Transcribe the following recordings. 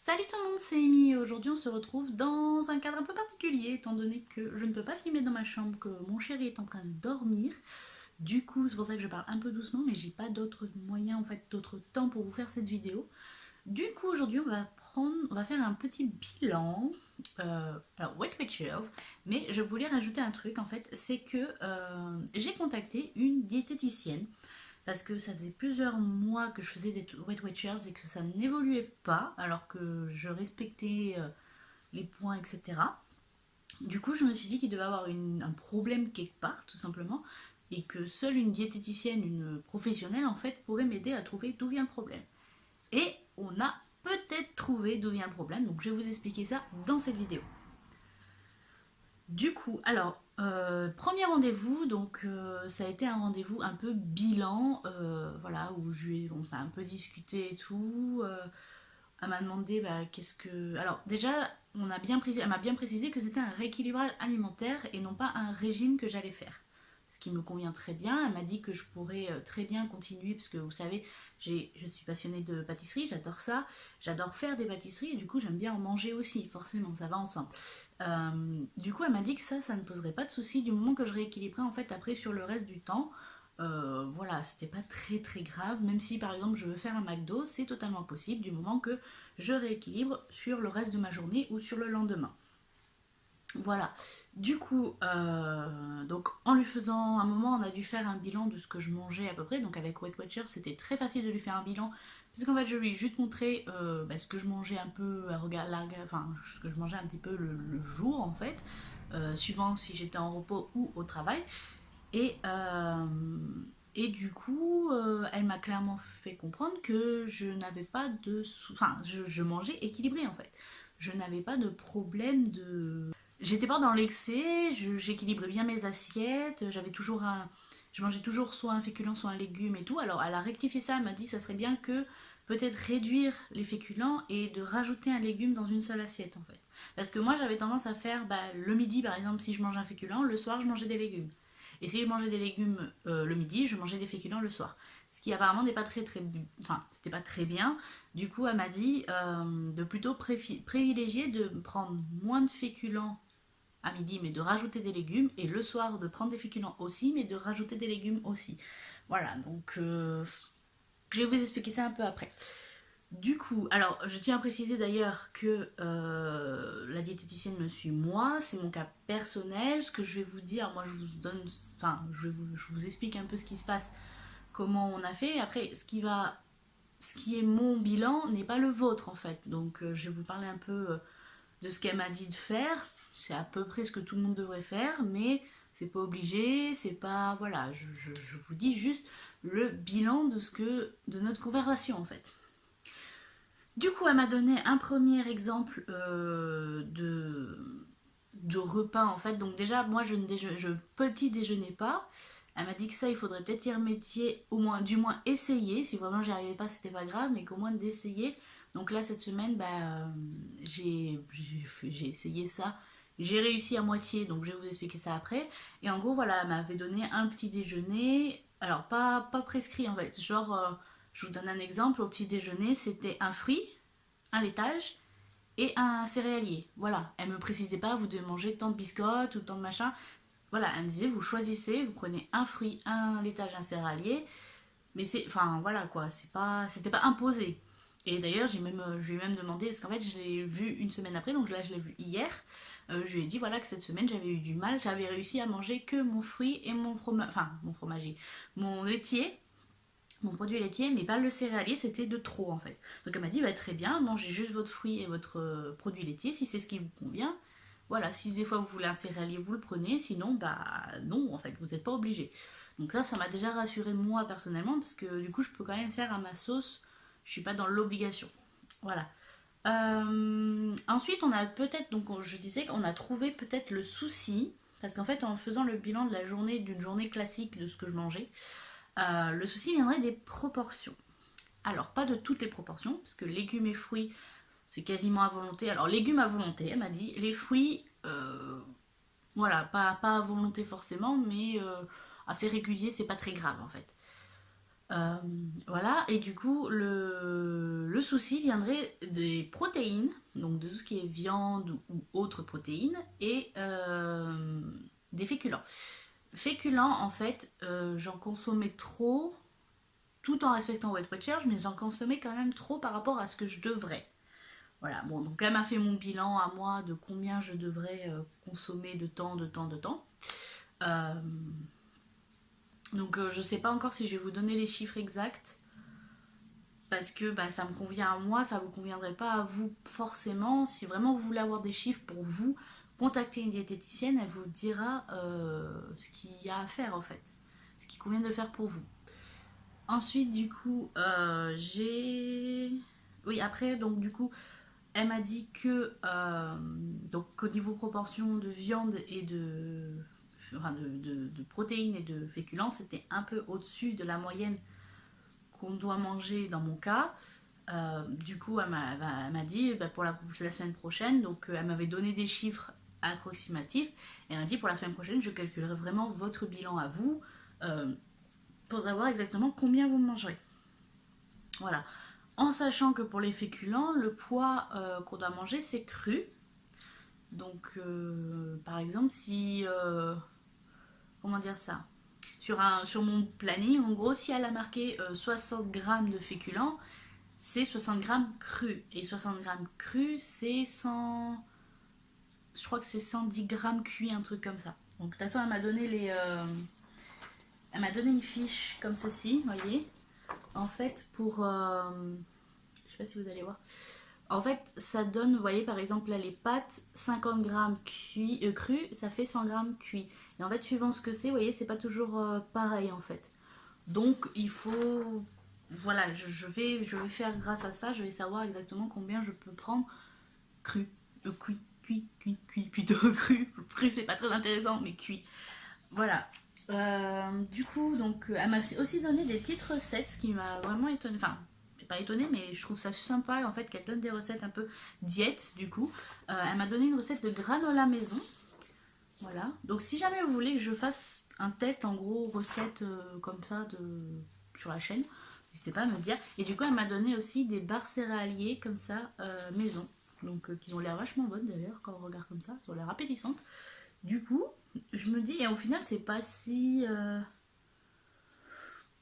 Salut tout le monde, c'est Amy et aujourd'hui on se retrouve dans un cadre un peu particulier étant donné que je ne peux pas filmer dans ma chambre, que mon chéri est en train de dormir. Du coup c'est pour ça que je parle un peu doucement mais j'ai pas d'autre moyen en fait, d'autre temps pour vous faire cette vidéo. Du coup aujourd'hui on va faire un petit bilan, alors Weight Watchers, mais je voulais rajouter un truc en fait, c'est que j'ai contacté une diététicienne parce que ça faisait plusieurs mois que je faisais des Weight Watchers et que ça n'évoluait pas alors que je respectais les points, etc. Du coup, je me suis dit qu'il devait avoir un problème quelque part, tout simplement, et que seule une diététicienne, une professionnelle, en fait, pourrait m'aider à trouver d'où vient le problème. Et on a peut-être trouvé d'où vient le problème, donc je vais vous expliquer ça dans cette vidéo. Du coup, alors, premier rendez-vous, donc ça a été un rendez-vous un peu bilan, voilà, où on s'est un peu discuté et tout. Elle m'a demandé bah, qu'est-ce que. Alors, déjà, elle m'a bien précisé que c'était un rééquilibrage alimentaire et non pas un régime que j'allais faire. Ce qui me convient très bien. Elle m'a dit que je pourrais très bien continuer, parce que vous savez, je suis passionnée de pâtisserie, j'adore ça. J'adore faire des pâtisseries et du coup, j'aime bien en manger aussi, forcément, ça va ensemble. Du coup, elle m'a dit que ça ne poserait pas de souci du moment que je rééquilibrais en fait après sur le reste du temps. Voilà, c'était pas très très grave, même si par exemple je veux faire un McDo, c'est totalement possible du moment que je rééquilibre sur le reste de ma journée ou sur le lendemain. Voilà, du coup, donc en lui faisant un moment, on a dû faire un bilan de ce que je mangeais à peu près. Donc avec Weight Watcher, c'était très facile de lui faire un bilan, puisqu'en fait je lui ai juste montré ce que je mangeais un peu enfin ce que je mangeais un petit peu le jour en fait, suivant si j'étais en repos ou au travail. Et, euh, et du coup, elle m'a clairement fait comprendre que je n'avais pas de... Enfin, je mangeais équilibré en fait. Je n'avais pas de problème de... J'étais pas dans l'excès, j'équilibrais bien mes assiettes, j'avais toujours un... Je mangeais toujours soit un féculent, soit un légume et tout. Alors elle a rectifié ça, elle m'a dit ça serait bien que peut-être réduire les féculents et de rajouter un légume dans une seule assiette en fait. Parce que moi j'avais tendance à faire le midi par exemple, si je mange un féculent, le soir je mangeais des légumes. Et si je mangeais des légumes le midi, je mangeais des féculents le soir. Ce qui apparemment n'est pas enfin, c'était pas très bien. Du coup, elle m'a dit de plutôt privilégier de prendre moins de féculents à midi, mais de rajouter des légumes, et le soir de prendre des féculents aussi, mais de rajouter des légumes aussi. Voilà, donc je vais vous expliquer ça un peu après. Du coup, alors je tiens à préciser d'ailleurs que la diététicienne me suit moi, c'est mon cas personnel. Ce que je vais vous dire, moi je vous donne, enfin je vous explique un peu ce qui se passe, comment on a fait. Après, ce qui est mon bilan n'est pas le vôtre en fait. Donc je vais vous parler un peu de ce qu'elle m'a dit de faire. C'est à peu près ce que tout le monde devrait faire, mais c'est pas obligé, c'est pas, voilà, je vous dis juste le bilan de notre conversation en fait. Du coup, elle m'a donné un premier exemple de repas en fait. Donc déjà, moi je petit déjeunais pas. Elle m'a dit que ça, il faudrait peut-être y remédier, au moins, du moins essayer. Si vraiment j'y arrivais pas, c'était pas grave, mais qu'au moins d'essayer. Donc là, cette semaine, j'ai essayé ça. J'ai réussi à moitié, donc je vais vous expliquer ça après. Et en gros, voilà, elle m'avait donné un petit déjeuner. Alors, pas prescrit en fait. Genre, je vous donne un exemple. Au petit déjeuner, c'était un fruit, un laitage et un céréalier. Voilà, elle me précisait pas, vous devez manger tant de biscottes ou tant de machin. Voilà, elle me disait, vous choisissez, vous prenez un fruit, un laitage, un céréalier. Mais c'est, enfin voilà quoi, c'était pas imposé. Et d'ailleurs, je lui ai même demandé, parce qu'en fait, je l'ai vu une semaine après, donc là, je l'ai vu hier. Je lui ai dit voilà que cette semaine j'avais eu du mal, j'avais réussi à manger que mon fruit et mon fromage, enfin mon fromager, mon laitier, mon produit laitier, mais pas le céréalier, c'était de trop en fait. Donc elle m'a dit bah, très bien, mangez juste votre fruit et votre produit laitier si c'est ce qui vous convient. Voilà, si des fois vous voulez un céréalier, vous le prenez, sinon bah non en fait, vous n'êtes pas obligé. Donc ça m'a déjà rassuré moi personnellement parce que du coup je peux quand même faire à ma sauce, je suis pas dans l'obligation. Voilà. Ensuite, on a peut-être, donc je disais qu'on a trouvé peut-être le souci, parce qu'en fait, en faisant le bilan de la journée, d'une journée classique de ce que je mangeais, le souci viendrait des proportions. Alors, pas de toutes les proportions, parce que légumes et fruits, c'est quasiment à volonté. Alors, légumes à volonté, elle m'a dit. Les fruits, voilà, pas à volonté forcément, mais assez régulier, c'est pas très grave en fait. Euh, voilà, et du coup, le souci viendrait des protéines, donc de tout ce qui est viande ou autres protéines, et des féculents. Féculents, en fait, j'en consommais trop, tout en respectant Weight Watchers, mais j'en consommais quand même trop par rapport à ce que je devrais. Voilà, bon, donc elle m'a fait mon bilan à moi de combien je devrais consommer de temps, de temps, de temps. Euh, donc je sais pas encore si je vais vous donner les chiffres exacts parce que bah, ça me convient à moi, ça vous conviendrait pas à vous forcément. Si vraiment vous voulez avoir des chiffres pour vous, contactez une diététicienne, elle vous dira ce qu'il y a à faire en fait, ce qu'il convient de faire pour vous. Ensuite, du coup, j'ai. Oui, après, donc du coup, elle m'a dit que donc au niveau proportion de viande et enfin, de protéines et de féculents, c'était un peu au-dessus de la moyenne qu'on doit manger dans mon cas. Du coup, elle m'a dit bah, pour la semaine prochaine, donc elle m'avait donné des chiffres approximatifs, et elle m'a dit pour la semaine prochaine, je calculerai vraiment votre bilan à vous euh, pour savoir exactement combien vous mangerez. Voilà. En sachant que pour les féculents, le poids qu'on doit manger, c'est cru. Donc, par exemple, si. Comment dire ça sur mon planning, en gros, si elle a marqué 60 grammes de féculents, c'est 60 grammes crus. Et 60 grammes crus, c'est 100. Je crois que c'est 110 grammes cuits, un truc comme ça. Donc, de toute façon, elle m'a donné une fiche comme ceci, vous voyez. En fait, pour. Je sais pas si vous allez voir. En fait, ça donne, vous voyez, par exemple, là, les pâtes, 50 grammes crus, ça fait 100 grammes cuits. Et en fait, suivant ce que c'est, vous voyez, c'est pas toujours pareil, en fait. Donc, il faut... Voilà, je vais faire grâce à ça, je vais savoir exactement combien je peux prendre cru. Cuit, plutôt cru. Cru, c'est pas très intéressant, mais cuit. Voilà. Du coup, donc, elle m'a aussi donné des petites recettes, ce qui m'a vraiment étonné. Enfin, pas étonné, mais je trouve ça sympa en fait qu'elle donne des recettes un peu diète du coup. Elle m'a donné une recette de granola maison. Voilà. Donc si jamais vous voulez que je fasse un test en gros recette comme ça sur la chaîne, n'hésitez pas à me dire. Et du coup, elle m'a donné aussi des barres céréaliers comme ça maison. Donc qui ont l'air vachement bonnes d'ailleurs quand on regarde comme ça, elles ont l'air appétissantes. Du coup, je me dis, et au final, c'est pas si.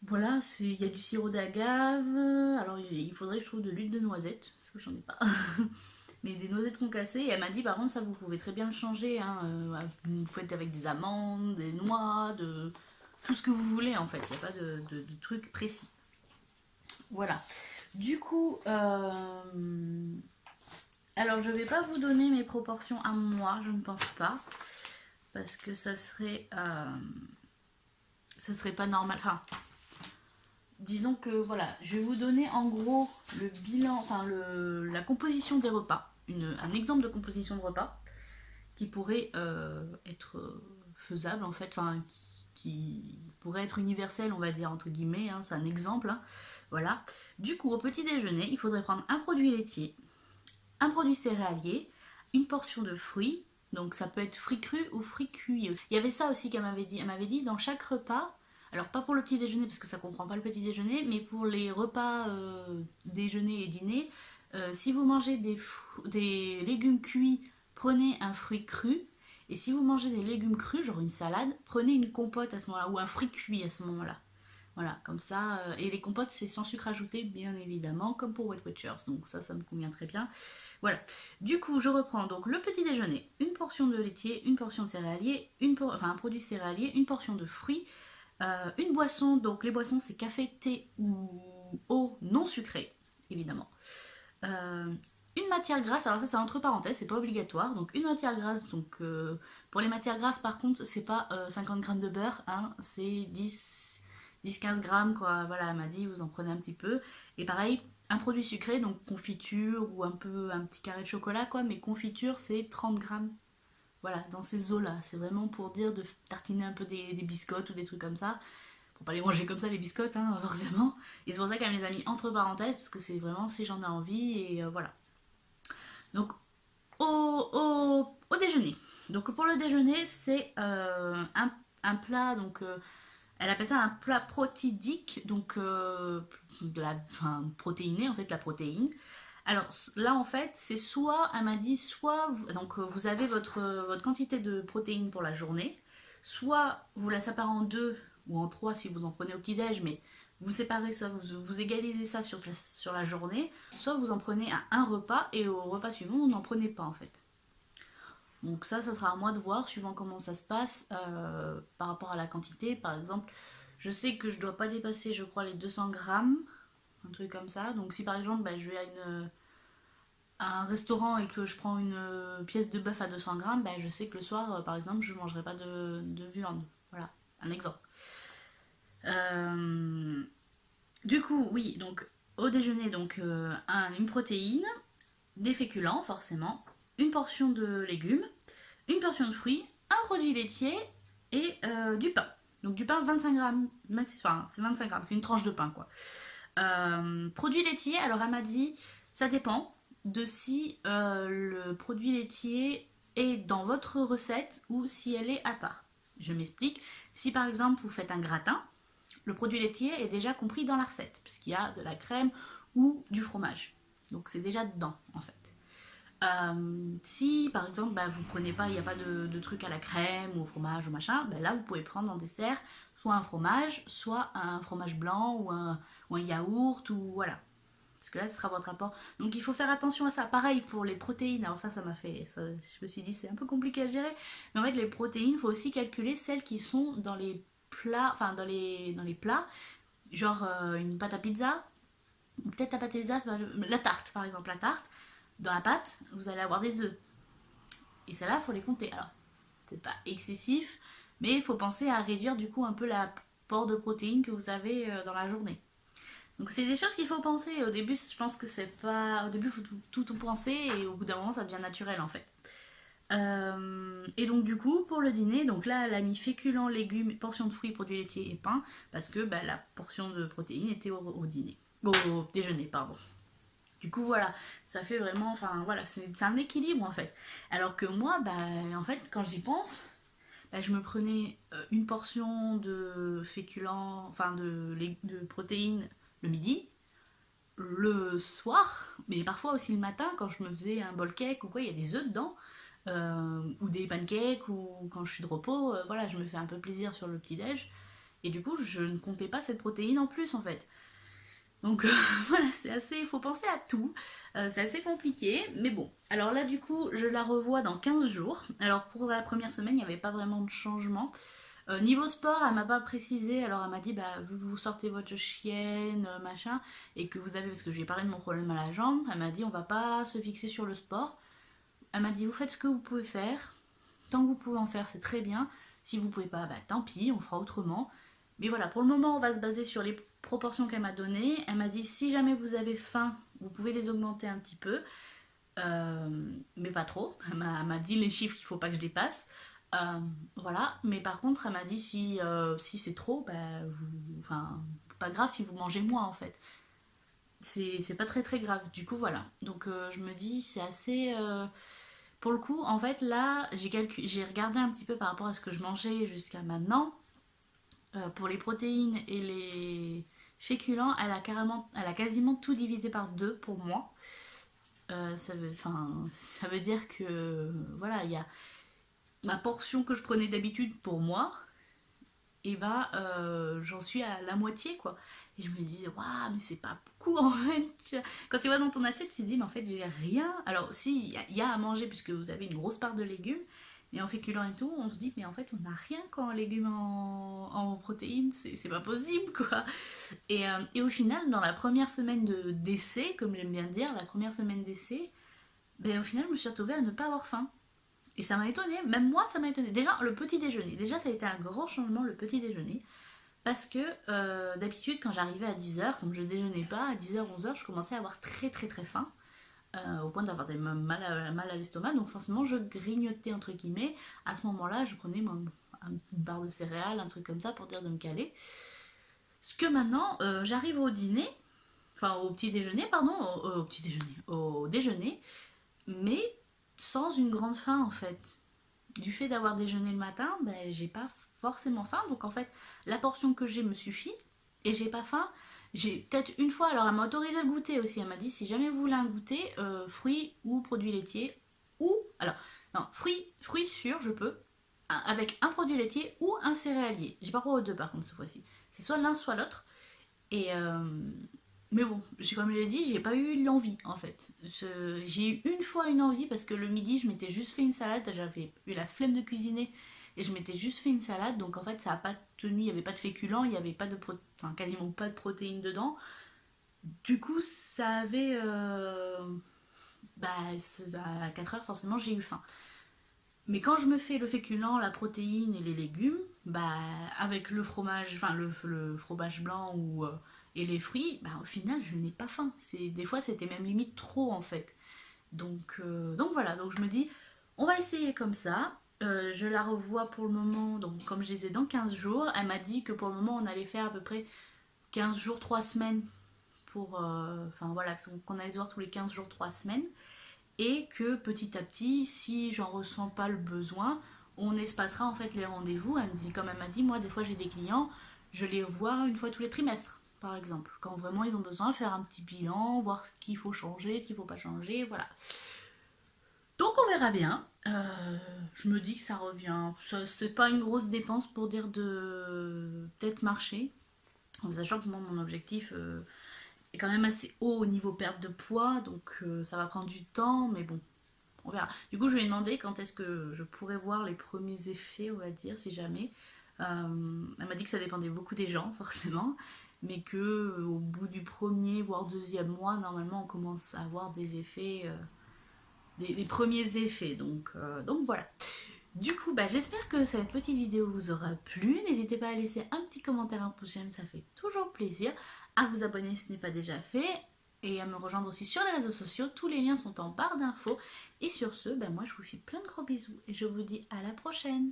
Voilà, il y a du sirop d'agave. Alors, il faudrait, je trouve, de l'huile de noisette. Parce que j'en ai pas. Mais des noisettes concassées. Et elle m'a dit, par contre, ça, vous pouvez très bien le changer. Hein. Vous faites avec des amandes, des noix, tout ce que vous voulez, en fait. Il n'y a pas de truc précis. Voilà. Du coup, alors, je vais pas vous donner mes proportions à moi, je ne pense pas. Parce que ça serait pas normal. Enfin, disons que voilà, je vais vous donner en gros le bilan, enfin la composition des repas, un exemple de composition de repas qui pourrait être faisable en fait, enfin qui pourrait être universel, on va dire entre guillemets, hein, c'est un exemple. Hein, voilà. Du coup, au petit déjeuner, il faudrait prendre un produit laitier, un produit céréalier, une portion de fruits. Donc ça peut être fruits crus ou fruits cuits. Il y avait ça aussi qu'elle m'avait dit. Elle m'avait dit dans chaque repas, alors pas pour le petit déjeuner parce que ça comprend pas le petit déjeuner, mais pour les repas déjeuner et dîner, si vous mangez des légumes cuits, prenez un fruit cru. Et si vous mangez des légumes crus, genre une salade, prenez une compote à ce moment-là ou un fruit cuit à ce moment-là. Voilà, comme ça. Et les compotes, c'est sans sucre ajouté, bien évidemment, comme pour Weight Watchers. Donc ça me convient très bien. Voilà. Du coup, je reprends donc le petit déjeuner. Une portion de laitier, une portion de céréalier, enfin un produit céréalier, une portion de fruits, une boisson. Donc les boissons, c'est café, thé ou eau non sucrée, évidemment. Euh, une matière grasse, alors ça c'est entre parenthèses, c'est pas obligatoire. Donc une matière grasse, donc pour les matières grasses par contre, c'est pas 50 grammes de beurre, hein, c'est 10-15 grammes quoi. Voilà, elle m'a dit vous en prenez un petit peu. Et pareil, un produit sucré, donc confiture ou un petit carré de chocolat quoi, mais confiture c'est 30 grammes. Voilà, dans ces eaux-là, c'est vraiment pour dire de tartiner un peu des biscottes ou des trucs comme ça. Pour pas les manger comme ça les biscottes, hein, forcément. Et c'est pour ça qu'elle me les a mis entre parenthèses, parce que c'est vraiment si j'en ai envie, et voilà. Donc, au déjeuner. Donc, pour le déjeuner, c'est un plat, donc Elle appelle ça un plat protidique, donc enfin, protéiné en fait, la protéine. Alors là en fait, c'est soit, elle m'a dit, soit donc vous avez votre quantité de protéines pour la journée, soit vous la séparez en deux ou en trois si vous en prenez au petit-déj, mais vous séparez ça, vous égalisez ça sur la journée, soit vous en prenez à un repas et au repas suivant, vous n'en prenez pas en fait. Donc ça sera à moi de voir, suivant comment ça se passe, par rapport à la quantité. Par exemple, je sais que je dois pas dépasser, je crois, les 200 grammes, un truc comme ça. Donc si par exemple, bah, je vais à un restaurant et que je prends une pièce de bœuf à 200 grammes, bah, je sais que le soir, par exemple, je ne mangerai pas de viande. Voilà, un exemple. Euh, du coup, oui, donc au déjeuner, donc une protéine, des féculents forcément, une portion de légumes, une portion de fruits, un produit laitier et du pain. Donc du pain 25 grammes, enfin c'est 25 grammes, c'est une tranche de pain quoi. Produit laitier, alors elle m'a dit, ça dépend de si le produit laitier est dans votre recette ou si elle est à part. Je m'explique. Si par exemple vous faites un gratin, le produit laitier est déjà compris dans la recette, puisqu'il y a de la crème ou du fromage. Donc c'est déjà dedans en fait. Si par exemple bah, vous prenez pas, il n'y a pas de truc à la crème ou au fromage ou machin, bah, là vous pouvez prendre en dessert soit un fromage, soit un fromage blanc ou un yaourt ou voilà. Parce que là ce sera votre apport. Donc il faut faire attention à ça. Pareil pour les protéines. Alors ça m'a fait, je me suis dit c'est un peu compliqué à gérer. Mais en fait les protéines, il faut aussi calculer celles qui sont dans les plats, enfin dans les plats, genre une pâte à pizza, peut-être la pâte à pizza, la tarte par exemple, la tarte dans la pâte, vous allez avoir des œufs. Et celles-là, il faut les compter. Alors, c'est pas excessif, mais il faut penser à réduire du coup un peu l'apport de protéines que vous avez dans la journée. Donc c'est des choses qu'il faut penser. Au début, je pense que c'est pas. Au début, il faut tout penser et au bout d'un moment, ça devient naturel en fait. Et donc du coup, pour le dîner, donc là, elle a mis féculents, légumes, portion de fruits, produits laitiers et pain, parce que bah, la portion de protéines était au dîner. Au déjeuner, pardon. Du coup, voilà, ça fait vraiment, enfin voilà, c'est un équilibre en fait. Alors que moi, bah, en fait, quand j'y pense, bah, je me prenais une portion de féculents, enfin de protéines le midi, le soir, mais parfois aussi le matin, quand je me faisais un bol cake ou quoi, il y a des œufs dedans, ou des pancakes, ou quand je suis de repos, voilà, je me fais un peu plaisir sur le petit-déj. Et du coup, je ne comptais pas cette protéine en plus en fait. Donc voilà, c'est assez, il faut penser à tout. C'est assez compliqué, mais bon. Alors là, du coup, je la revois dans 15 jours. Alors pour la première semaine, il n'y avait pas vraiment de changement. Niveau sport, elle m'a pas précisé. Alors elle m'a dit, bah, vu que vous sortez votre chienne, machin, et que vous avez, parce que je lui ai parlé de mon problème à la jambe, elle m'a dit, on va pas se fixer sur le sport. Elle m'a dit, vous faites ce que vous pouvez faire. Tant que vous pouvez en faire, c'est très bien. Si vous pouvez pas, bah tant pis, on fera autrement. Mais voilà, pour le moment, on va se baser sur les proportions qu'elle m'a données. Elle m'a dit si jamais vous avez faim, vous pouvez les augmenter un petit peu, mais pas trop. Elle m'a dit les chiffres qu'il ne faut pas que je dépasse. Voilà, mais par contre, elle m'a dit si c'est trop, bah, enfin, pas grave si vous mangez moins en fait. C'est pas très très grave. Du coup, voilà. Donc, je me dis, c'est assez. Pour le coup, en fait, là, j'ai regardé un petit peu par rapport à ce que je mangeais jusqu'à maintenant. Pour les protéines et les féculents, elle a quasiment tout divisé par deux pour moi. Ça veut dire que voilà, il y a ma portion que je prenais d'habitude pour moi, et bah j'en suis à la moitié quoi. Et je me disais, waouh, mais c'est pas beaucoup en fait. Quand tu vas dans ton assiette, tu te dis, mais en fait, j'ai rien. Alors, si, il y a à manger puisque vous avez une grosse part de légumes, mais en féculents et tout, on se dit, mais en fait, on n'a rien quand en légumes en protéines, c'est pas possible quoi. Et au final, dans la première semaine d'essai, comme j'aime bien dire, la première semaine d'essai, ben, au final, je me suis retrouvée à ne pas avoir faim. Et ça m'a étonnée, même moi ça m'a étonnée. Déjà, le petit déjeuner. Déjà, ça a été un grand changement, le petit déjeuner. Parce que d'habitude, quand j'arrivais à 10h, comme je déjeunais pas, à 10h, 11h, je commençais à avoir très très très faim. Au point d'avoir mal à l'estomac. Donc forcément, je grignotais entre guillemets. À ce moment-là, je prenais une barre de céréales, un truc comme ça pour dire de me caler. Ce que maintenant, j'arrive au dîner, enfin au petit déjeuner, pardon, au petit déjeuner, au déjeuner, mais sans une grande faim en fait. Du fait d'avoir déjeuné le matin, ben, j'ai pas forcément faim. Donc en fait, la portion que j'ai me suffit et j'ai pas faim. J'ai peut-être une fois, alors elle m'a autorisé à le goûter aussi. Elle m'a dit si jamais vous voulez un goûter, fruits ou produits laitiers ou alors non fruits sûrs je peux avec un produit laitier ou un céréalier. J'ai pas le droit aux deux par contre cette fois-ci. C'est soit l'un soit l'autre. Et mais bon, comme je l'ai dit, j'ai pas eu l'envie en fait. J'ai eu une fois une envie parce que le midi, je m'étais juste fait une salade. J'avais eu la flemme de cuisiner et je m'étais juste fait une salade. Donc en fait, ça a pas tenu. Il n'y avait pas de féculents, il n'y avait pas de enfin, quasiment pas de protéines dedans. Du coup, ça avait. Bah, à 4 heures, forcément, j'ai eu faim. Mais quand je me fais le féculent, la protéine et les légumes, bah avec le fromage, enfin le fromage blanc et les fruits, bah au final je n'ai pas faim. Des fois c'était même limite trop en fait. Donc voilà, donc je me dis, on va essayer comme ça. Je la revois pour le moment, donc comme je disais, dans 15 jours. Elle m'a dit que pour le moment on allait faire à peu près 15 jours, 3 semaines pour... Enfin voilà, qu'on allait se voir tous les 15 jours, 3 semaines et que petit à petit, si j'en ressens pas le besoin, on espacera en fait les rendez-vous. Elle me dit, comme elle m'a dit, moi des fois j'ai des clients, je les vois une fois tous les trimestres, par exemple, quand vraiment ils ont besoin de faire un petit bilan, voir ce qu'il faut changer, ce qu'il faut pas changer, voilà. Donc on verra bien. Je me dis que ça revient. C'est pas une grosse dépense pour dire de peut-être marcher, en sachant que moi mon objectif est quand même assez haut au niveau perte de poids, donc ça va prendre du temps, mais bon, on verra. Du coup, je lui ai demandé quand est-ce que je pourrais voir les premiers effets, on va dire, si jamais. Elle m'a dit que ça dépendait beaucoup des gens, forcément, mais que au bout du premier, voire deuxième mois, normalement, on commence à avoir des effets, des premiers effets. Donc voilà. Du coup, bah, j'espère que cette petite vidéo vous aura plu. N'hésitez pas à laisser un petit commentaire, un pouce j'aime, ça fait toujours plaisir. À vous abonner si ce n'est pas déjà fait. Et à me rejoindre aussi sur les réseaux sociaux. Tous les liens sont en barre d'infos. Et sur ce, bah, moi je vous fais plein de gros bisous. Et je vous dis à la prochaine.